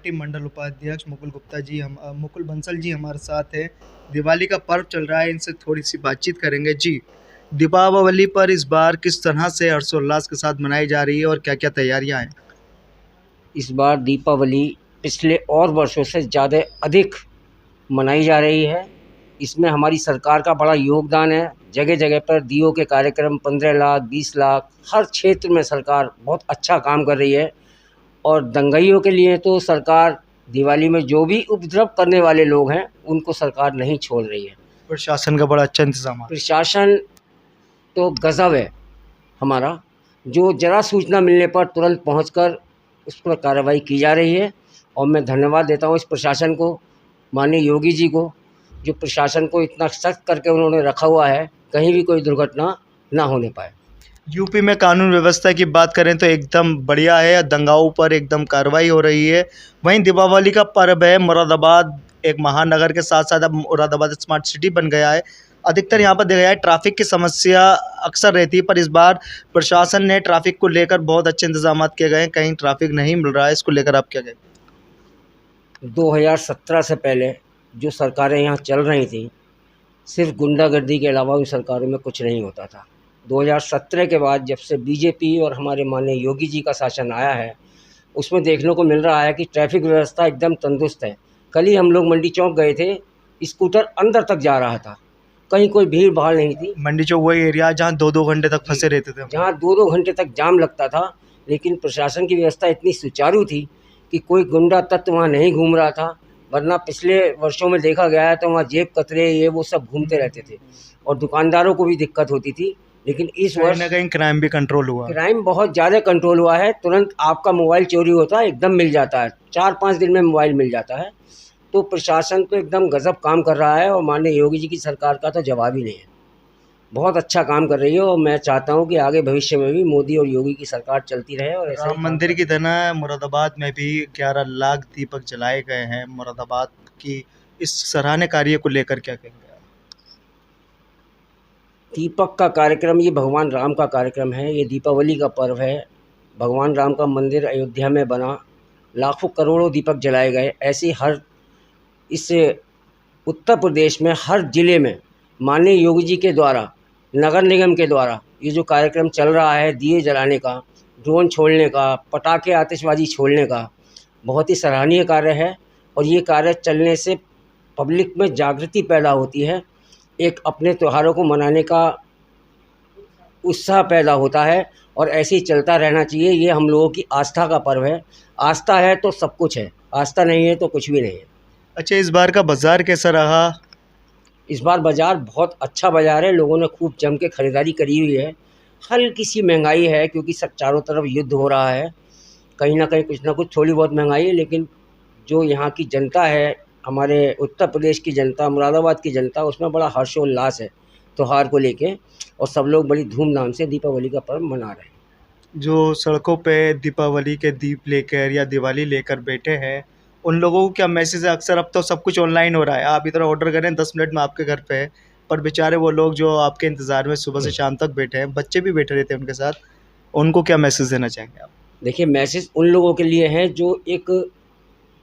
Party मंडल उपाध्यक्ष मुकुल गुप्ता जी मुकुल बंसल जी हमारे साथ है। दिवाली का पर्व चल रहा है, इनसे थोड़ी सी बातचीत करेंगे जी। दीपावली पर इस बार किस तरह से हर्षोल्लास के साथ मनाई जा रही है और क्या क्या तैयारियां हैं? इस बार दीपावली पिछले और वर्षों से ज़्यादा अधिक मनाई जा रही है। इसमें हमारी सरकार का बड़ा योगदान है। जगह जगह पर दियों के कार्यक्रम 15 लाख 20 लाख हर क्षेत्र में सरकार बहुत अच्छा काम कर रही है। और दंगाइयों के लिए तो सरकार दिवाली में जो भी उपद्रव करने वाले लोग हैं उनको सरकार नहीं छोड़ रही है। प्रशासन का बड़ा अच्छा इंतजाम है। प्रशासन तो गजब है हमारा, जो जरा सूचना मिलने पर तुरंत पहुंचकर उस पर कार्रवाई की जा रही है। और मैं धन्यवाद देता हूं इस प्रशासन को, माननीय योगी जी को, जो प्रशासन को इतना सख्त करके उन्होंने रखा हुआ है, कहीं भी कोई दुर्घटना ना होने पाए। यूपी में कानून व्यवस्था की बात करें तो एकदम बढ़िया है, दंगाओं पर एकदम कार्रवाई हो रही है। वहीं दीपावली का पर्व है, मुरादाबाद एक महानगर के साथ साथ अब मुरादाबाद स्मार्ट सिटी बन गया है। अधिकतर यहाँ पर देखा जाए ट्रैफिक की समस्या अक्सर रहती है, पर इस बार प्रशासन ने ट्रैफिक को लेकर बहुत अच्छे इंतजाम किए गए हैं। कहीं ट्रैफिक नहीं मिल रहा है, इसको लेकर आप क्या कहें? 2017 से पहले जो सरकारें यहाँ चल रही थी, सिर्फ गुंडागर्दी के अलावा उन सरकारों में कुछ नहीं होता था। 2017 के बाद जब से बीजेपी और हमारे माननीय योगी जी का शासन आया है, उसमें देखने को मिल रहा है कि ट्रैफिक व्यवस्था एकदम तंदुरुस्त है। कल ही हम लोग मंडी चौक गए थे, स्कूटर अंदर तक जा रहा था, कहीं कोई भीड़ भाड़ नहीं थी। मंडी चौक वही एरिया है जहाँ 2-2 घंटे तक फंसे रहते थे। जहाँ 2-2 घंटे तक जाम लगता था, लेकिन प्रशासन की व्यवस्था इतनी सुचारू थी कि कोई गुंडा तत्व वहाँ नहीं घूम रहा था। वरना पिछले वर्षों में देखा गया है तो वहाँ जेब कतरे ये वो सब घूमते रहते थे और दुकानदारों को भी दिक्कत होती थी। लेकिन इस वर्ष कहीं ना कहीं क्राइम भी कंट्रोल हुआ। क्राइम बहुत ज़्यादा कंट्रोल हुआ है। तुरंत आपका मोबाइल चोरी होता है, एकदम मिल जाता है, 4-5 दिन में मोबाइल मिल जाता है। तो प्रशासन तो एकदम गजब काम कर रहा है और माननीय योगी जी की सरकार का तो जवाब ही नहीं है। बहुत अच्छा काम कर रही है और मैं चाहता हूं कि आगे भविष्य में भी मोदी और योगी की सरकार चलती रहे। और ऐसा राम मंदिर की तरह मुरादाबाद में भी 11 लाख दीपक जलाए गए हैं। मुरादाबाद की इस सराहनीय कार्य को लेकर क्या कहेंगे आप? दीपक का कार्यक्रम ये भगवान राम का कार्यक्रम है, ये दीपावली का पर्व है। भगवान राम का मंदिर अयोध्या में बना, लाखों करोड़ों दीपक जलाए गए। ऐसे हर इस उत्तर प्रदेश में हर ज़िले में माननीय योगी जी के द्वारा, नगर निगम के द्वारा ये जो कार्यक्रम चल रहा है, दिए जलाने का, ड्रोन छोड़ने का, पटाखे आतिशबाजी छोड़ने का, बहुत ही सराहनीय कार्य है। और ये कार्य चलने से पब्लिक में जागृति पैदा होती है, एक अपने त्योहारों को मनाने का उत्साह पैदा होता है और ऐसे ही चलता रहना चाहिए। ये हम लोगों की आस्था का पर्व है। आस्था है तो सब कुछ है, आस्था नहीं है तो कुछ भी नहीं है। अच्छा, इस बार का बाजार कैसा रहा? इस बार बाज़ार बहुत अच्छा बाज़ार है, लोगों ने खूब जम के ख़रीदारी करी हुई है। हल्की सी महंगाई है क्योंकि सब चारों तरफ युद्ध हो रहा है, कहीं ना कहीं कुछ ना कुछ थोड़ी बहुत महंगाई है। लेकिन जो यहाँ की जनता है, हमारे उत्तर प्रदेश की जनता, मुरादाबाद की जनता, उसमें बड़ा हर्षोल्लास है त्यौहार को लेके और सब लोग बड़ी धूमधाम से दीपावली का पर्व मना रहे हैं। जो सड़कों पे दीपावली के दीप लेकर या दिवाली लेकर बैठे हैं, उन लोगों को क्या मैसेज है? अक्सर अब तो सब कुछ ऑनलाइन हो रहा है, आप इधर ऑर्डर करें 10 मिनट में आपके घर पे है, पर बेचारे वो लोग जो आपके इंतज़ार में सुबह से शाम तक बैठे हैं, बच्चे भी बैठे रहते हैं उनके साथ, उनको क्या मैसेज देना चाहेंगे आप? देखिए, मैसेज उन लोगों के लिए है जो एक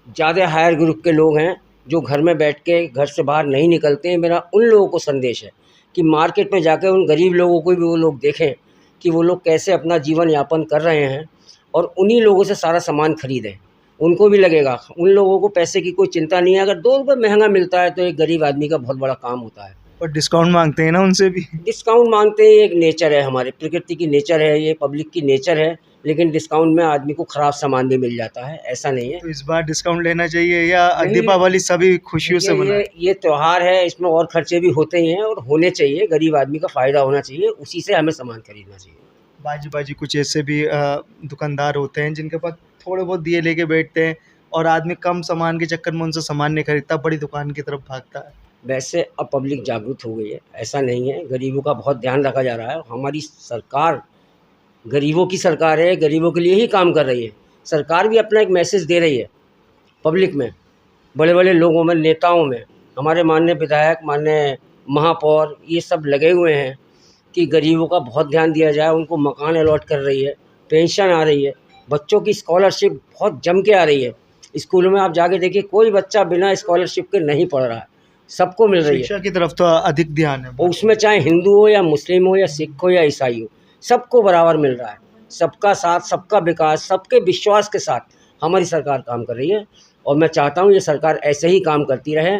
ज़्यादा हायर ग्रुप के लोग हैं, जो घर में बैठ के घर से बाहर नहीं निकलते हैं। मेरा उन लोगों को संदेश है कि मार्केट में जाकर उन गरीब लोगों को भी वो लोग देखें कि वो लोग कैसे अपना जीवन यापन कर रहे हैं और उन्हीं लोगों से सारा सामान खरीदें। उनको भी लगेगा, उन लोगों को पैसे की कोई चिंता नहीं है। अगर 2 रुपये महंगा मिलता है तो एक गरीब आदमी का बहुत बड़ा काम होता है। और डिस्काउंट मांगते हैं ना उनसे भी। डिस्काउंट मांगते हैं, एक नेचर है, हमारे प्रकृति की नेचर है, ये पब्लिक की नेचर है। लेकिन डिस्काउंट में आदमी को ख़राब सामान भी मिल जाता है, ऐसा नहीं है। तो इस बार डिस्काउंट लेना चाहिए या नहीं, दीपावली सभी खुशियों से मनाएं? ये त्यौहार है, इसमें और खर्चे भी होते ही हैं और होने चाहिए। गरीब आदमी का फ़ायदा होना चाहिए, उसी से हमें सामान खरीदना चाहिए। बाजी बाजी कुछ ऐसे भी दुकानदार होते हैं जिनके पास थोड़े बहुत दिए लेके बैठते हैं और आदमी कम सामान के चक्कर में उनसे सामान नहीं खरीदता, बड़ी दुकान की तरफ भागता है। वैसे अब पब्लिक जागरूक हो गई है, ऐसा नहीं है। गरीबों का बहुत ध्यान रखा जा रहा है। हमारी सरकार गरीबों की सरकार है, गरीबों के लिए ही काम कर रही है। सरकार भी अपना एक मैसेज दे रही है पब्लिक में, बड़े बड़े लोगों में, नेताओं में। हमारे माननीय विधायक, माननीय महापौर, ये सब लगे हुए हैं कि गरीबों का बहुत ध्यान दिया जाए। उनको मकान अलॉट कर रही है, पेंशन आ रही है, बच्चों की स्कॉलरशिप बहुत जम के आ रही है। स्कूलों में आप जाके देखिए, कोई बच्चा बिना स्कॉलरशिप के नहीं पढ़ रहा है, सबको मिल रही है। शिक्षा की तरफ तो अधिक ध्यान है। और उसमें चाहे हिंदू हो या मुस्लिम हो या सिख हो या ईसाई हो, सबको बराबर मिल रहा है। सबका साथ, सबका विकास, सबके विश्वास के साथ हमारी सरकार काम कर रही है और मैं चाहता हूँ ये सरकार ऐसे ही काम करती रहे।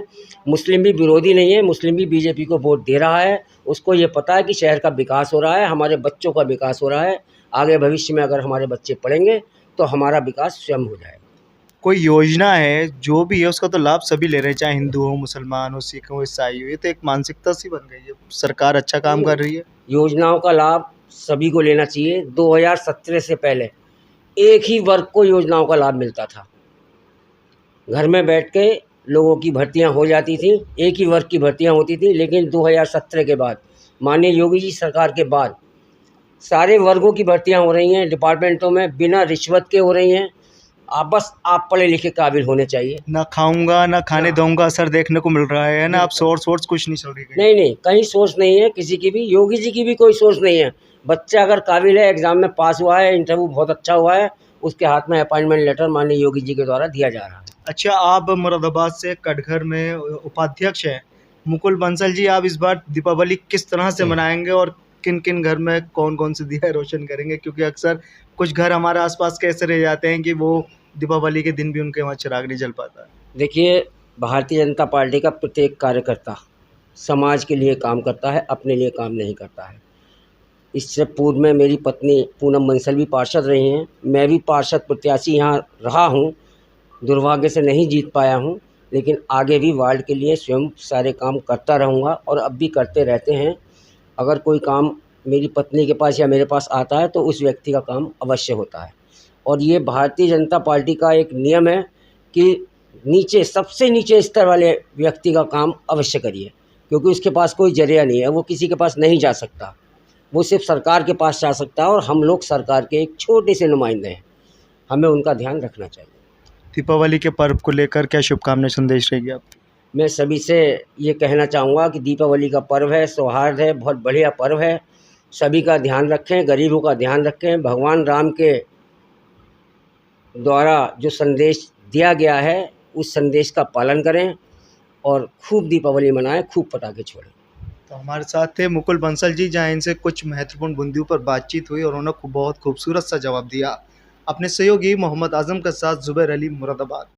मुस्लिम भी विरोधी नहीं है, मुस्लिम भी बीजेपी को वोट दे रहा है। उसको ये पता है कि शहर का विकास हो रहा है, हमारे बच्चों का विकास हो रहा है। आगे भविष्य में अगर हमारे बच्चे पढ़ेंगे तो हमारा विकास स्वयं हो जाएगा। कोई योजना है जो भी है उसका तो लाभ सभी ले रहे हैं, चाहे हिंदू हो, मुसलमान हो, सिख हो, ईसाई हो। ये तो एक मानसिकता सी बन गई है। सरकार अच्छा काम कर रही है। योजनाओं का लाभ सभी को लेना चाहिए। 2017 से पहले एक ही वर्ग को योजनाओं का लाभ मिलता था। घर में बैठ के लोगों की भर्तियां हो जाती थी, एक ही वर्ग की भर्तियां होती थी। लेकिन 2017 के बाद, माननीय योगी जी सरकार के बाद, सारे वर्गों की भर्तियां हो रही हैं डिपार्टमेंटों में, बिना रिश्वत के हो रही हैं। आप पढ़े लिखे काबिल होने चाहिए। ना खाऊंगा ना खाने दूंगा असर देखने को मिल रहा है ना। आप सोर्स कुछ नहीं चल रही है। नहीं, कहीं सोच नहीं है किसी की भी, योगी जी की भी कोई सोच नहीं है। बच्चा अगर काबिल है, एग्जाम में पास हुआ है, इंटरव्यू बहुत अच्छा हुआ है, उसके हाथ में अपॉइंटमेंट लेटर माननीय योगी जी के द्वारा दिया जा रहा है। अच्छा, आप मुरादाबाद से कटघर में उपाध्यक्ष हैं। मुकुल बंसल जी, आप इस बार दीपावली किस तरह से मनाएंगे और किन किन घर में कौन कौन से दिया रोशन करेंगे? क्योंकि अक्सर कुछ घर हमारे आसपास के ऐसे रह जाते हैं कि वो दीपावली के दिन भी उनके वहाँ चिराग नहीं जल पाता है। देखिए, भारतीय जनता पार्टी का प्रत्येक कार्यकर्ता समाज के लिए काम करता है, अपने लिए काम नहीं करता है। इससे पूर्व में मेरी पत्नी पूनम बंसल भी पार्षद रही हैं, मैं भी पार्षद प्रत्याशी यहाँ रहा हूँ। दुर्भाग्य से नहीं जीत पाया हूँ, लेकिन आगे भी वार्ड के लिए स्वयं सारे काम करता रहूँगा और अब भी करते रहते हैं। अगर कोई काम मेरी पत्नी के पास या मेरे पास आता है तो उस व्यक्ति का काम अवश्य होता है। और ये भारतीय जनता पार्टी का एक नियम है कि नीचे, सबसे नीचे स्तर वाले व्यक्ति का काम अवश्य करिए, क्योंकि उसके पास कोई जरिया नहीं है, वो किसी के पास नहीं जा सकता, वो सिर्फ सरकार के पास जा सकता है। और हम लोग सरकार के एक छोटे से नुमाइंदे हैं, हमें उनका ध्यान रखना चाहिए। दीपावली के पर्व को लेकर क्या शुभकामनाएं संदेश रहेगी आप? मैं सभी से ये कहना चाहूँगा कि दीपावली का पर्व है, सौहार्द है, बहुत बढ़िया पर्व है। सभी का ध्यान रखें, गरीबों का ध्यान रखें। भगवान राम के द्वारा जो संदेश दिया गया है उस संदेश का पालन करें और खूब दीपावली मनाएं, खूब पटाखे छोड़ें। तो हमारे साथ थे मुकुल बंसल जी, जहाँ इनसे कुछ महत्वपूर्ण बिंदुओं पर बातचीत हुई और उन्होंने बहुत खूबसूरत सा जवाब दिया। अपने सहयोगी मोहम्मद आजम के साथ जुबैर अली, मुरादाबाद।